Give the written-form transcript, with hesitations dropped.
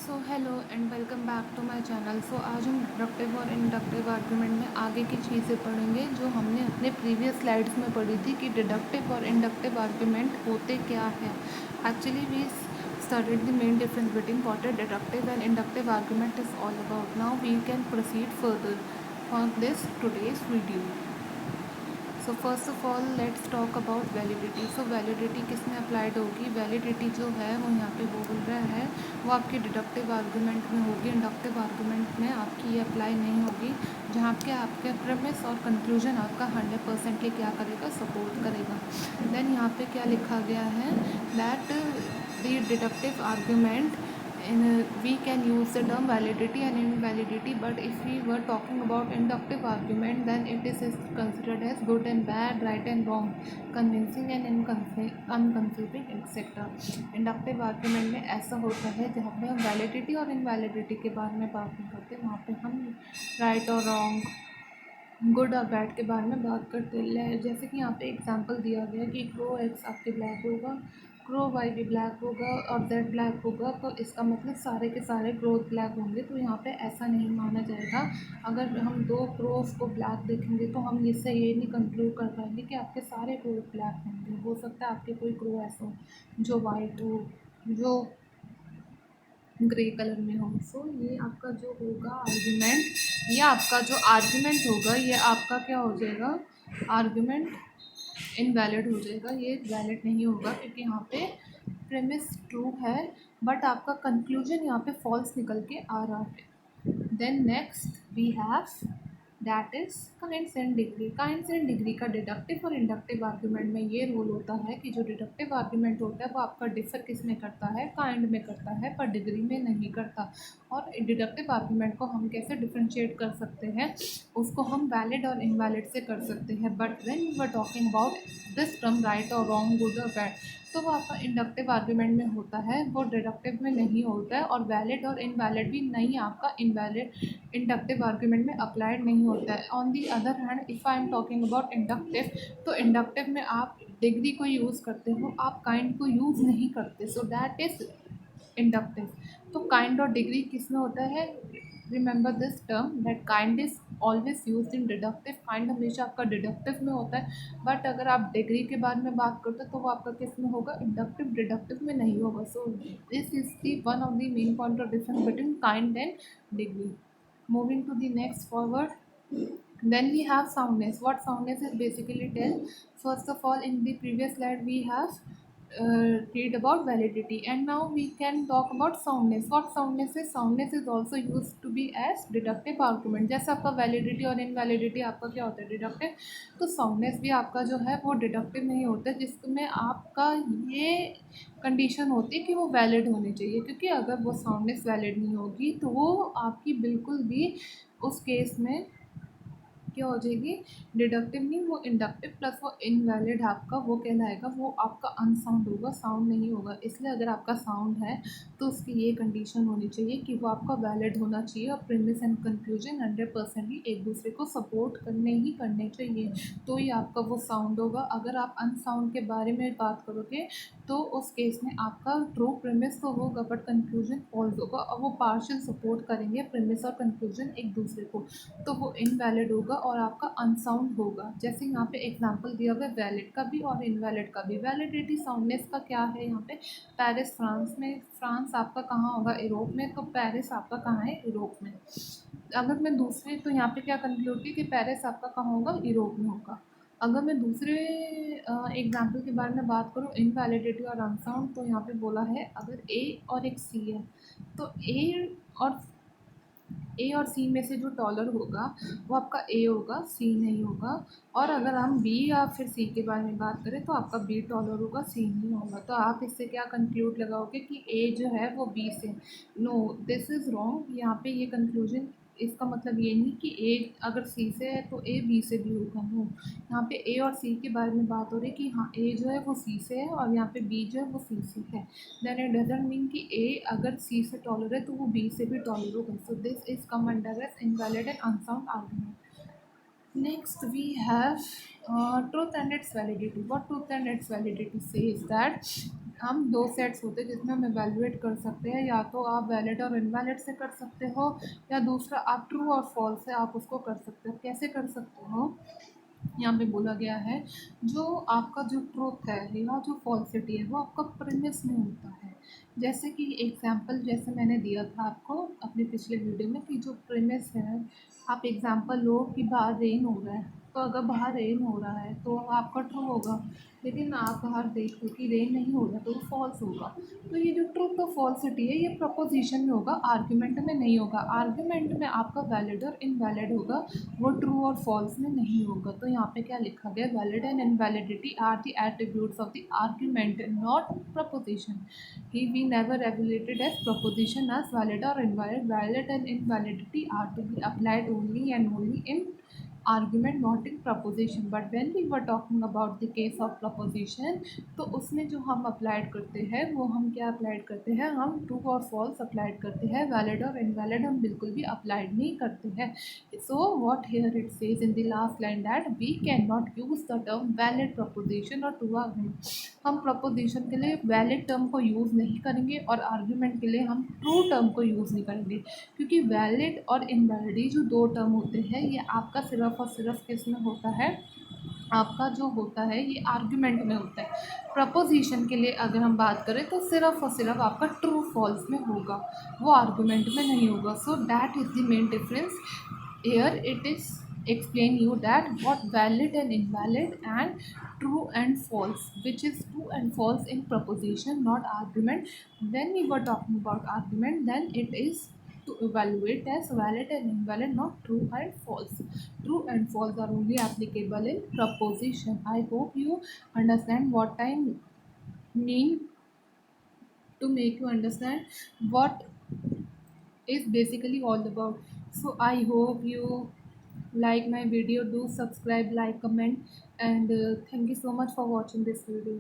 So hello and welcome back to my channel. आज हम deductive और इंडक्टिव आर्गूमेंट में आगे की चीज़ें पढ़ेंगे जो हमने अपने प्रीवियस स्लाइड्स में पढ़ी थी कि डिडक्टिव और इंडक्टिव आर्गूमेंट होते क्या है। Actually we studied the main difference between what a deductive and inductive argument is all about. Now we can proceed further for this today's video. So first of all let's talk about validity. Validity किस में applied होगी? Validity जो है वो यहाँ पे वो बोल रहा है वो आपके डिडक्टिव आर्गूमेंट में होगी, इंडक्टिव आर्गूमेंट में आपकी ये अप्लाई नहीं होगी, जहाँ पे आपके प्रेमिस और कंक्लूजन आपका 100% के क्या करेगा, सपोर्ट करेगा। देन यहाँ पे क्या लिखा गया है that the deductive argument we can use the term validity and invalidity, but if we were talking about inductive argument then it is considered as good and bad, right and wrong, convincing and unconvincing etc. Inductive argument में ऐसा होता है जहाँ पे हम validity और इनवैलिडिटी के बारे में बात नहीं करते, वहाँ पे हम राइट और रॉन्ग, गुड और बैड के बारे में बात करते हैं। जैसे कि यहाँ पे एग्जांपल दिया गया कि क्रो एक्स आपके ब्लैक होगा, क्रो वाई भी ब्लैक होगा और जेड ब्लैक होगा, तो इसका मतलब सारे के सारे क्रोज ब्लैक होंगे। तो यहाँ पे ऐसा नहीं माना जाएगा। अगर हम दो क्रोज को ब्लैक देखेंगे तो हम इससे ये नहीं कंक्लूड कर पाएंगे कि आपके सारे क्रोज ब्लैक होंगे। हो सकता है आपके कोई क्रो ऐसा हो जो वाइट हो, जो ग्रे कलर में हो। ये आपका जो होगा आर्ग्यूमेंट, ये आपका जो आर्ग्यूमेंट होगा ये आपका क्या हो जाएगा, आर्ग्यूमेंट इनवैलिड हो जाएगा, ये वैलिड नहीं होगा क्योंकि यहाँ पे प्रेमिस ट्रू है बट आपका कंक्लूजन यहाँ पे फॉल्स निकल के आ रहा है। Then next we have that is kinds and degree. Kinds and degree का डिडक्टिव और इंडक्टिव आर्ग्यूमेंट में ये रोल होता है कि जो डिडक्टिव आर्ग्यूमेंट होता है वो आपका डिफर किस में करता है, काइंड में करता है, पर डिग्री में नहीं करता। और डिडक्टिव आर्ग्यूमेंट को हम कैसे डिफ्रेंशिएट कर सकते हैं, उसको हम वैलिड और इनवैलिड से कर सकते हैं। But when we were talking about this term right और रॉन्ग, गुड और बैड, तो वो आपका इंडक्टिव आर्ग्यूमेंट में होता है, वो डिडक्टिव में नहीं होता है। और वैलिड और इनवैलिड भी नहीं आपका इनवैलिड इंडक्टिव आर्ग्यूमेंट में अप्लाइड नहीं होता है। On the other hand if I am talking about inductive, तो इंडक्टिव में आप डिग्री को यूज़ करते हो, आप काइंड को यूज़ नहीं करते। So that is inductive. तो काइंड और डिग्री किस में होता है? Remember this term that kind is always use in deductive. Kind हमेशा आपका डिडक्टिव में होता है, बट अगर आप डिग्री के बारे में बात करते हो तो वो आपका किस में होगा, इंडक्टिव, डिडक्टिव में नहीं होगा। So this is the one of the main point of difference between kind and degree. Moving to the next forward, then we have soundness. What soundness is basically tell? First of all, in the previous slide we have read about validity, and now we can talk about soundness. What soundness is? Soundness is also used to be as deductive argument. जैसे आपका validity और invalidity आपका क्या होता है, deductive, तो soundness भी आपका जो है वो deductive नहीं होता है, जिसमें आपका ये कंडीशन होती है कि वो वैलिड होनी चाहिए। क्योंकि अगर वो साउंडनेस वैलिड नहीं होगी तो वो आपकी बिल्कुल भी उस केस में क्या हो जाएगी, डिडक्टिव नहीं, वो इंडक्टिव प्लस वो इनवैलिड आपका वो कहलाएगा, वो आपका अनसाउंड होगा, साउंड नहीं होगा। इसलिए अगर आपका साउंड है तो उसकी ये कंडीशन होनी चाहिए कि वो आपका वैलिड होना चाहिए और प्रीमिस एंड कंक्लूजन 100% एक दूसरे को सपोर्ट करने चाहिए, तो ही आपका वो साउंड होगा। अगर आप अनसाउंड के बारे में बात करोगे तो उस केस में आपका ट्रू प्रीमिस तो होगा बट कंक्लूजन फॉल्स होगा, और वो पार्शियल सपोर्ट करेंगे प्रीमिस और कंक्लूजन एक दूसरे को, तो वो इनवैलिड होगा और आपका अनसाउंड होगा। जैसे यहाँ पे एग्जांपल दिया हुआ है वैलिड का भी और इनवैलिड का भी। वैलिडिटी साउंडनेस का क्या है यहाँ पे, पेरिस फ्रांस में, फ्रांस आपका कहाँ होगा, यूरोप में, तो पेरिस आपका कहाँ है, यूरोप में। अगर मैं दूसरे, तो यहाँ पे क्या कंक्लूड की कि पेरिस आपका कहाँ होगा, यूरोप में होगा। अगर मैं दूसरे एग्जाम्पल के बारे में बात करूँ, इनवैलिडिटी और अनसाउंड, तो यहाँ पे बोला है अगर ए और एक सी है तो और ए और सी में से जो टॉलर होगा वो आपका ए होगा, सी नहीं होगा। और अगर हम बी या फिर सी के बारे में बात करें तो आपका बी टॉलर होगा, सी नहीं होगा। तो आप इससे क्या कंक्लूड लगाओगे कि ए जो है वो बी से, नो दिस इज़ रॉन्ग। यहाँ पे ये कंक्लूजन, इसका मतलब ये नहीं कि ए अगर सी से है तो ए बी से भी होगा, नो। यहाँ पे ए और सी के बारे में बात हो रही है कि हाँ ए जो है वो सी से है और यहाँ पे बी जो है वो सी से है। देन इट डजंट मीन कि ए अगर सी से टॉलर है तो वो बी से भी टॉलर होगा। So this is come under as invalid and unsound argument. Next we have truth and its validity. What truth and its validity says that हम दो सेट्स होते हैं जिसमें हम इवैल्यूएट कर सकते हैं, या तो आप वैलिड और इनवैलिड से कर सकते हो, या दूसरा आप ट्रू और फॉल्स से आप उसको कर सकते हो। कैसे कर सकते हो, यहाँ पे बोला गया है जो आपका जो ट्रूथ है या जो फॉल्सिटी है वो आपका प्रेमिस में होता है। जैसे कि एग्जांपल जैसे मैंने दिया था आपको अपने पिछले वीडियो में कि जो प्रेमिस है, आप एग्जांपल लो कि बाहर रेन हो रहा है, तो अगर बाहर रेन हो रहा है तो आपका ट्रू होगा, लेकिन आप बाहर देखो कि रेन नहीं हो रहा तो वो फॉल्स होगा। तो ये जो ट्रूथ और फॉल्सिटी है ये प्रपोजिशन में होगा, आर्ग्यूमेंट में नहीं होगा। आर्ग्यूमेंट में आपका वैलिड और इनवैलिड होगा, वो ट्रू और फॉल्स में नहीं होगा। तो यहाँ पे क्या लिखा गया, valid and invalidity are the attributes of the argument not proposition. He we never evaluated as proposition as valid और invalid. Valid and invalidity are to be applied only and only in argument not in proposition, but when we were talking about the case of proposition, तो उसमें जो हम applied करते हैं वो हम क्या अप्लाइड करते हैं, हम ट्रू और फॉल्स अप्लाइड करते हैं, वैलिड और इनवैलिड हम बिल्कुल भी अप्लाइड नहीं करते हैं। So what here it says in the last line that we can not use the term valid proposition और ट्रू आर्गुमेंट। हम प्रपोजिशन के लिए वैलिड टर्म को यूज़ नहीं करेंगे और आर्ग्यूमेंट के लिए हम ट्रू टर्म को यूज़ नहीं करेंगे, क्योंकि वैलिड और इनवैलिड जो दो टर्म होते हैं ये आपका सिर्फ और सिर्फ किस में होता है, आपका जो होता है ये आर्ग्यूमेंट में होता है। प्रपोजिशन के लिए अगर हम बात करें तो सिर्फ और सिर्फ आपका ट्रू फॉल्स में होगा, वो आर्ग्यूमेंट में नहीं होगा। So that is the main difference. here it is explain you that what valid and invalid and true and false, which is true and false in proposition not argument. When we were talking about argument, then it is to evaluate as valid and invalid, not true and false. True and false are only applicable in proposition. I hope you understand what I mean to make you understand what is basically all about. So I hope you like my video. Do subscribe, like, comment, and thank you so much for watching this video.